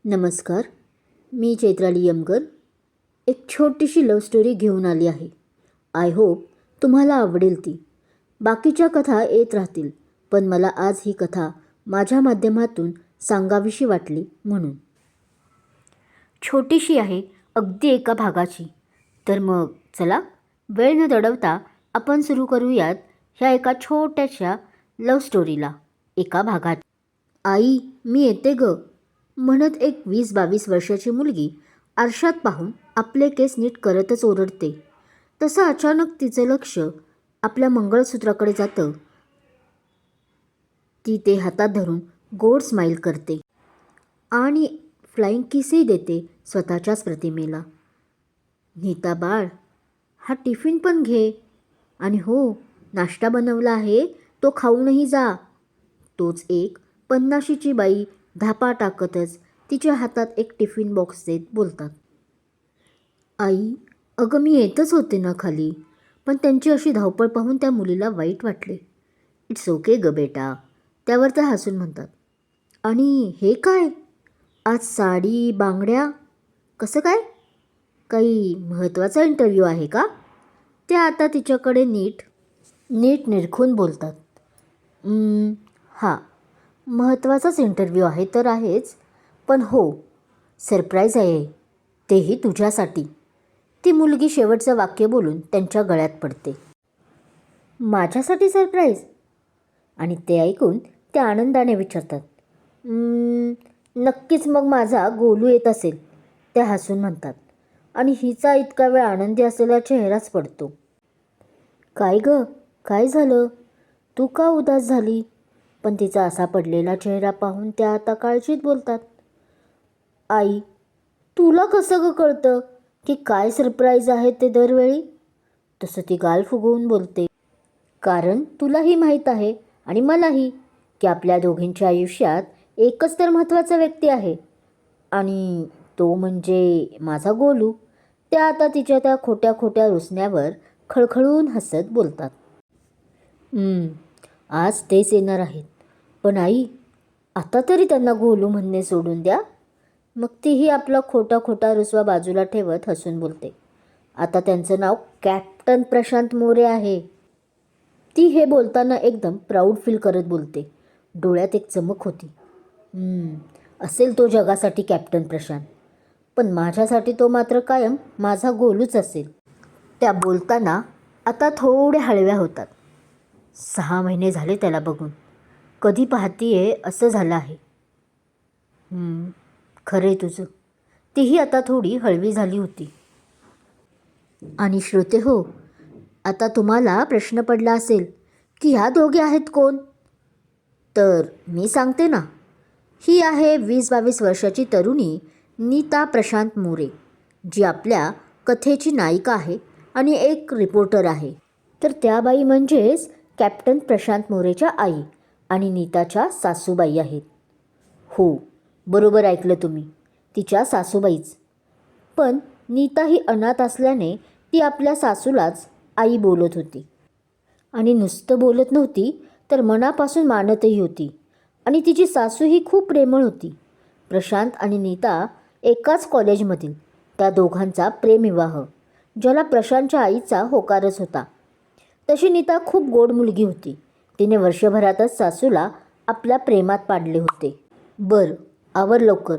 नमस्कार. मी चैत्राली यमकर एक छोटीशी लव्ह स्टोरी घेऊन आली आहे. आय होप तुम्हाला आवडेल ती. बाकीच्या कथा येत राहतील, पण मला आज ही कथा माझ्या माध्यमातून सांगावीशी वाटली म्हणून. छोटीशी आहे, अगदी एका भागाची. तर मग चला, वेळ न दडवता आपण सुरू करूयात ह्या एका छोट्याशा लव्ह स्टोरीला. एका भागात. आई, मी येते ग, म्हणत एक 20-22 वर्षाची मुलगी आरशात पाहून आपले केस नीट करतच ओरडते. तसं अचानक तिचं लक्ष आपल्या मंगळसूत्राकडे जातं. ती ते हातात धरून गोड स्माईल करते आणि फ्लाइंग किसही देते स्वतःच्याच प्रतिमेला. नीता बाळ, हा टिफिन पण घे, आणि हो, नाश्ता बनवला आहे तो खाऊनही जा. तोच एक 50शीची बाई धापा टाकतच तिच्या हातात एक टिफिन बॉक्स देत बोलतात. आई, अगं मी येतच होते ना खाली, पण त्यांची अशी धावपळ पाहून त्या मुलीला वाईट वाटले. इट्स ओके ग बेटा, त्यावर त्या हसून म्हणतात. आणि हे काय, आज साडी बांगड्या कसं काय? काही महत्त्वाचा इंटरव्ह्यू आहे का? त्या आता तिच्याकडे नीट नीट निरखून बोलतात. हां, महत्त्वाचाच इंटरव्ह्यू आहे तर आहेच, पण हो, सरप्राईज आहे, तेही तुझ्यासाठी. ती मुलगी शेवटचं वाक्य बोलून त्यांच्या गळ्यात पडते. माझ्यासाठी सरप्राईज? आणि ते ऐकून ते आनंदाने विचारतात. नक्कीच, मग माझा गोलू येत असेल, त्या हसून म्हणतात. आणि हिचा इतका वेळ आनंदी असलेला चेहराच पडतो. काय ग, काय झालं? तू का उदास झाली? पण तिचा असा पडलेला चेहरा पाहून त्या आता काळजीत बोलतात. आई, तुला कसं ग कळतं की काय सरप्राईज आहे ते दरवेळी? तसं ती गाल फुगवून बोलते. कारण तुलाही माहीत आहे आणि मलाही की आपल्या दोघींच्या आयुष्यात एकच तर महत्त्वाचा व्यक्ती आहे, आणि तो म्हणजे माझा गोलू. त्या आता तिच्या त्या खोट्या खोट्या रुसण्यावर खळखळून हसत बोलतात. आज तेच येणार आहेत, पण आई, आता तरी त्यांना गोलू म्हणणे सोडून द्या. मग तीही आपला खोटा खोटा रुसवा बाजूला ठेवत हसून बोलते. आता त्यांचं नाव कॅप्टन प्रशांत मोरे आहे. ती हे बोलताना एकदम प्राऊड फील करत बोलते. डोळ्यात एक चमक होती. असेल तो जगासाठी कॅप्टन प्रशांत, पण माझ्यासाठी तो मात्र कायम माझा गोलूच असेल. त्या बोलताना आता थोड्या हळव्या होतात. 6 महिने झाले त्याला बघून, कधी पाहतीये असं झालं आहे. खरंय तुझं. तीही आता थोडी हळवी झाली होती. आणि श्रोते हो, आता तुम्हाला प्रश्न पडला असेल की ह्या दोघे आहेत कोण? तर मी सांगते ना. ही आहे 20-22 वर्षाची तरुणी नीता प्रशांत मोरे, जी आपल्या कथेची नायिका आहे आणि एक रिपोर्टर आहे. तर त्या बाई म्हणजेच कॅप्टन प्रशांत मोरेच्या आई आणि नीताच्या सासूबाई आहेत. हो, बरोबर ऐकलं तुम्ही, तिच्या सासूबाईच. पण नीता ही अनाथ असल्याने ती आपल्या सासूलाच आई बोलत होती. आणि नुसतं बोलत नव्हती, तर मनापासून मानतही होती. आणि तिची सासू ही खूप प्रेमळ होती. प्रशांत आणि नीता एकाच कॉलेजमधील त्या दोघांचा प्रेमविवाह, ज्याला प्रशांतच्या आईचा होकारच होता. तशी नीता खूप गोड मुलगी होती. तिने वर्षभरातच सासूला आपल्या प्रेमात पाडले होते. बरं, आवर लवकर.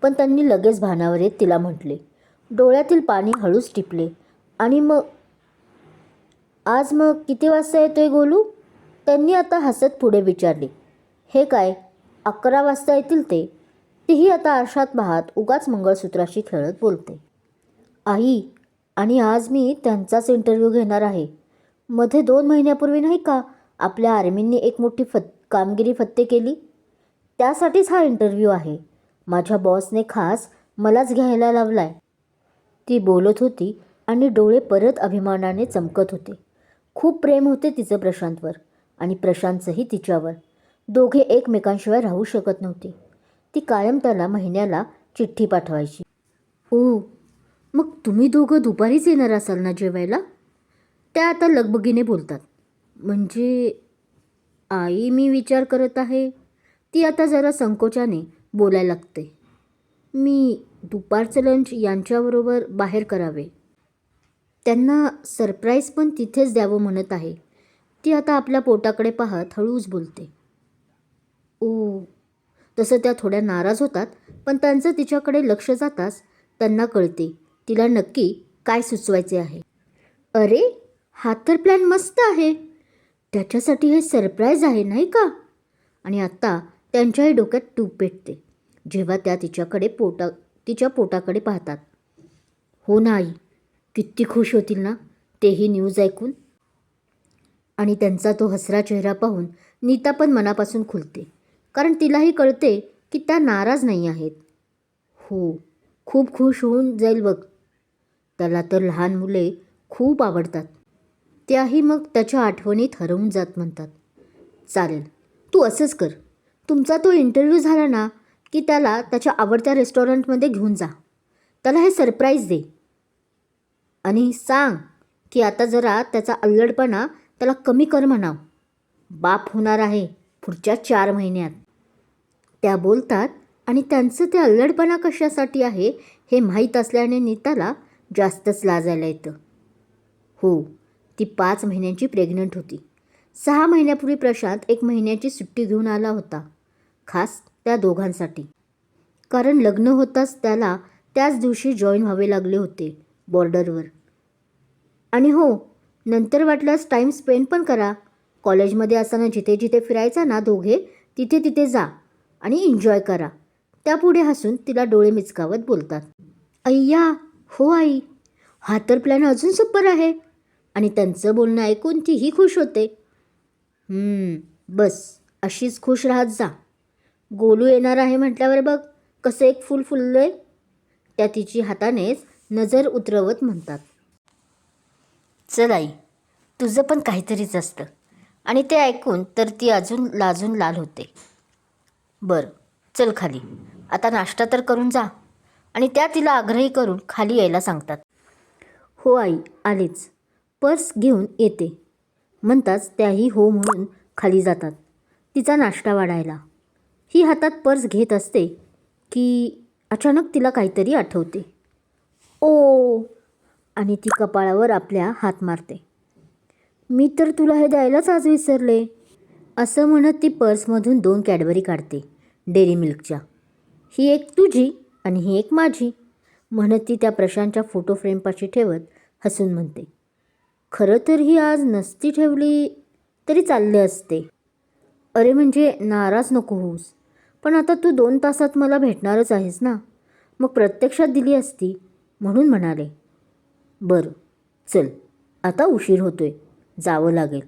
पण त्यांनी लगेच भानावर येत तिला म्हटले. डोळ्यातील पाणी हळूच टिपले. आणि मग आज मग किती वाजता येतोय गोलू? त्यांनी आता हसत पुढे विचारले. हे काय, 11 वाजता येतील ते. तीही आता आरशात पाहत उगाच मंगळसूत्राशी खेळत बोलते. आई, आणि आज मी त्यांचाच इंटरव्ह्यू घेणार आहे. मध्ये 2 महिन्यापूर्वी नाही का आपल्या आर्मींनी एक मोठी कामगिरी फत्ते केली, त्यासाठीच हा इंटरव्ह्यू आहे. माझ्या बॉसने खास मलाच घ्यायला लावलाय. ती बोलत होती आणि डोळे परत अभिमानाने चमकत होते. खूप प्रेम होते तिचं प्रशांतवर आणि प्रशांतचंही तिच्यावर. दोघे एकमेकांशिवाय राहू शकत नव्हते. ती कायम त्याला महिन्याला चिठ्ठी पाठवायची. ओ, मग तुम्ही दोघं दुपारीच येणार असाल ना जेवायला? त्या आता लगबगीने बोलतात. म्हणजे आई, मी विचार करत आहे. ती आता जरा संकोचाने बोलायला लागते. मी दुपारचं लंच यांच्याबरोबर बाहेर करावे. त्यांना सरप्राईज पण तिथेच द्यावं म्हणत आहे. ती आता आपल्या पोटाकडे पाहत हळूच बोलते. ओ. तसं त्या थोड्या नाराज होतात, पण त्यांचं तिच्याकडे लक्ष जाताच त्यांना कळते तिला नक्की काय सुचवायचे आहे. अरे, हा तर प्लॅन मस्त आहे. त्याच्यासाठी हे सरप्राईज आहे नाही का? आणि आत्ता त्यांच्याही डोक्यात तूप पेटते जेव्हा त्या तिच्या पोटाकडे पाहतात. हो ना आई, किती खुश होतील ना तेही न्यूज ऐकून. आणि त्यांचा तो हसरा चेहरा पाहून नीता पण मनापासून खुलते, कारण तिलाही कळते की त्या नाराज नाही आहेत. हो, खूप खुश होऊन जाईल बघ. त्याला तर लहान मुले खूप आवडतात. त्याही मग त्याच्या आठवणीत हरवून जात म्हणतात. चालेल, तू असंच कर. तुमचा तो इंटरव्ह्यू झाला ना की त्याला त्याच्या आवडत्या रेस्टॉरंटमध्ये घेऊन जा. त्याला हे सरप्राईज दे आणि सांग की आता जरा त्याचा अल्लडपणा त्याला कमी कर म्हणाव. बाप होणार आहे पुढच्या 4 महिन्यात. त्या बोलतात आणि त्यांचं ते अल्लडपणा कशासाठी आहे हे माहीत असल्याने नीताला जास्तच लाजायला येतं. हो, ती 5 महिन्यांची प्रेग्नंट होती. 6 महिन्यापूर्वी प्रशांत 1 महिन्याची सुट्टी घेऊन आला होता, खास त्या दोघांसाठी. कारण लग्न होताच त्याला त्याच दिवशी जॉईन व्हावे लागले होते बॉर्डरवर. आणि हो, नंतर वाटल्यास टाईम स्पेंड पण करा. कॉलेजमध्ये असताना जिथे जिथे फिरायचा ना दोघे, तिथे तिथे जा आणि एन्जॉय करा. त्यापुढे हसून तिला डोळे मिचकावत बोलतात. अय्या, हो आई, हा तर प्लॅन अजून सुपर आहे. आणि त्यांचं बोलणं ऐकून तीही खुश होते. बस अशीच खुश राहत जा. गोलू येणार आहे म्हटल्यावर बघ कसं एक फुल फुललंय. त्या तिची हातानेच नजर उतरवत म्हणतात. चल आई, तुझं पण काहीतरीच असतं. आणि ते ऐकून तर ती अजून लाजून लाल होते. बरं, चल खाली. आता नाश्ता तर करून जा. आणि त्या तिला आग्रही करून खाली यायला सांगतात. हो आई, आलेच. पर्स घेऊन येते म्हणताच त्याही हो म्हणून खाली जातात तिचा नाश्ता वाढायला. ही हातात पर्स घेत असते की अचानक तिला काहीतरी आठवते. ओ. आणि ती कपाळावर आपल्या हात मारते. मी तर तुला हे द्यायलाच आज विसरले. असं म्हणत ती पर्समधून 2 कॅडबरी काढते डेअरी मिल्कच्या. ही एक तुझी आणि ही एक माझी म्हणत ती त्या प्रशांतच्या फोटो फ्रेमपाशी ठेवत हसून म्हणते. खरं तर ही आज नसती ठेवली तरी चालले असते. अरे म्हणजे नाराज नको होऊस, पण आता तू 2 तासात मला भेटणारच आहेस ना, मग प्रत्यक्षात दिली असती म्हणून म्हणाले. बरं, चल आता उशीर होतोय, जावं लागेल.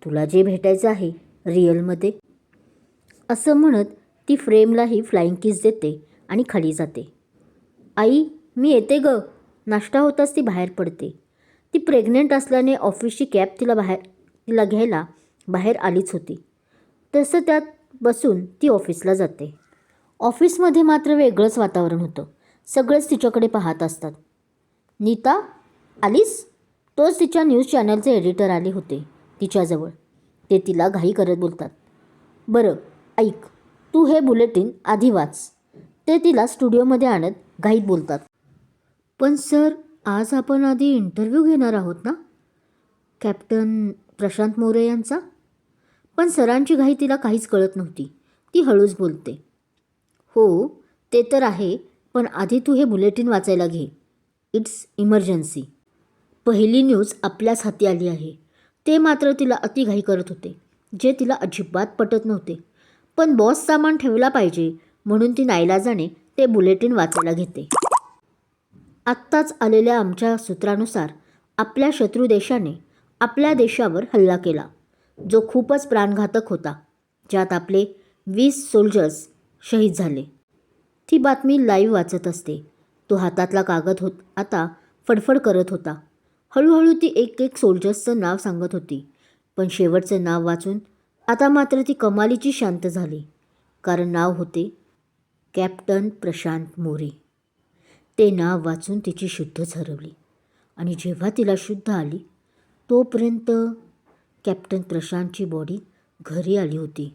तुला जे भेटायचं आहे रिअलमध्ये. असं म्हणत ती फ्रेमलाही फ्लाइंग किस देते आणि खाली जाते. आई, मी येते ग. नाश्ता होताच ती बाहेर पडते. ती प्रेग्नेंट असल्याने ऑफिसची कॅब तिला घ्यायला बाहेर आलीच होती. तसं त्यात बसून ती ऑफिसला जाते. ऑफिसमध्ये मात्र वेगळंच वातावरण होतं. सगळेच तिच्याकडे पाहत असतात. नीता, आलीस? तोच तिच्या न्यूज चॅनलचे एडिटर आले होते तिच्याजवळ. ते तिला घाई करत बोलतात. बरं ऐक, तू हे बुलेटिन आधी वाच. ते तिला स्टुडिओमध्ये आणत घाईत बोलतात. पण सर, आज आपण आधी इंटरव्ह्यू घेणार आहोत ना, कॅप्टन प्रशांत मोरे यांचा. पण सरांची घाई तिला काहीच कळत नव्हती. ती हळूच बोलते. हो, ते तर आहे, पण आधी तू हे बुलेटिन वाचायला घे. It's emergency. पहिली न्यूज आपल्याच हाती आली आहे. ते मात्र तिला अतिघाई करत होते, जे तिला अजिबात पटत नव्हते. पण बॉस सामान ठेवला पाहिजे म्हणून ती नाईलाजाने ते बुलेटिन वाचायला घेते. आत्ताच आलेल्या आमच्या सूत्रानुसार आपल्या शत्रू देशाने आपल्या देशावर हल्ला केला, जो खूपच प्राणघातक होता, ज्यात आपले 20 सोल्जर्स शहीद झाले. ती बातमी लाईव्ह वाचत असते. तो हातातला कागद आता फडफड करत होता. हळूहळू ती एक एक सोल्जर्सचं नाव सांगत होती. पण शेवटचं नाव वाचून आता मात्र ती कमालीची शांत झाली. कारण नाव होते कॅप्टन प्रशांत मोरे. ते नाव वाचून तिची शुद्धच हरवली. आणि जेव्हा तिला शुद्ध आली तोपर्यंत कॅप्टन प्रशांतची बॉडी घरी आली होती.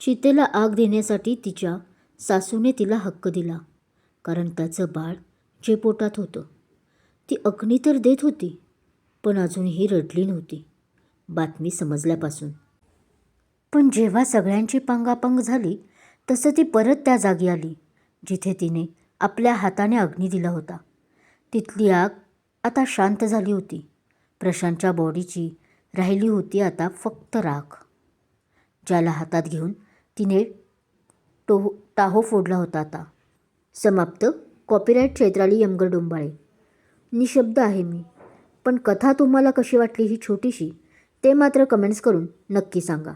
चितेला आग देण्यासाठी तिच्या सासूने तिला हक्क दिला, कारण त्याचं बाळ जे पोटात होतं. ती अग्नी तर देत होती, पण अजूनही रडली नव्हती बातमी समजल्यापासून. पण जेव्हा सगळ्यांची पांगापांग झाली तसं ती परत त्या जागी आली जिथे तिने आपल्या हाताने अग्नी दिला होता. तिथली आग आता शांत झाली होती. प्रशांतच्या बॉडीची राहिली होती आता फक्त राख, ज्याला हातात घेऊन तिने टाहो फोडला होता आता. समाप्त. कॉपीराईट चैत्राली यमगर डोंबाळे. निशब्द आहे मी, पण कथा तुम्हाला कशी वाटली ही छोटीशी, ते मात्र कमेंट्स करून नक्की सांगा.